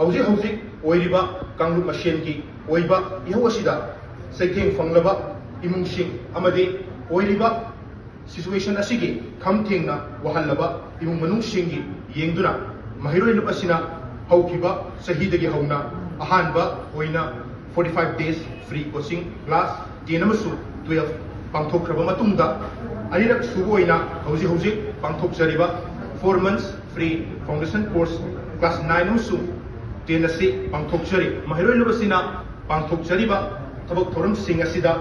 hauzik hauzik oiriba kanglup masian ki oiba ihau asida saitheng fanglaba imungsing amadi oiriba situation asigi khamthengna wahallaba imung manungsing gi yengduna mahiroi lup asina haukiba sahidagi hauna ahanba oina 45 days free coaching class 10 amasu 12 pangthokraba matungda anirak subu oina hauzik hauzik pangthokjariba 4 months free foundation course class 9 amasu 10 asi pangthokjari mahiroi lup asina pangthokjariba tabak thoram sing asida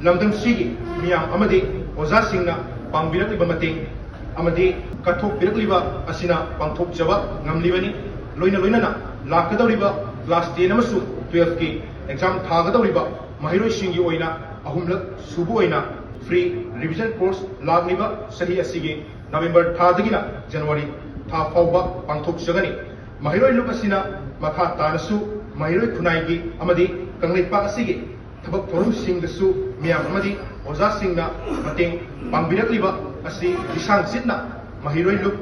lamdam sigi miyam amadi oza singna pangbirakliba mateng amadi kathok birakliba asina pangthokjaba ngamlibani loina loina na lakadawriba class 10 amasu 12 ki exam thagadawriba mahiroi singi oina ahumlak subu oina free revision course lagliba sahi asigi November thadagina January tha fauba pangthokjagani mahiroi lup asina makha tanasu mahiroi khunai gi amadi kanglaipa asigi thabak thorum sing dasu miyam amadi oza singna mateng pangbirakliba asi isang sitna mahiroi lup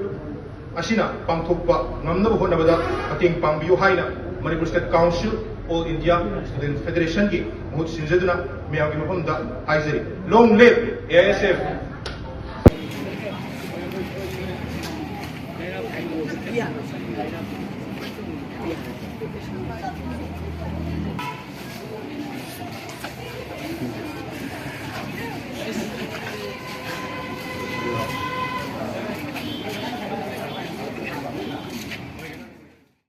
asina pangthokpa ngamnaba honabada mateng pangbiyo haina Manipur State Council All India Student Federation ki mahut sinjaduna miyam gi mafamda haizari long live AISF Yeah.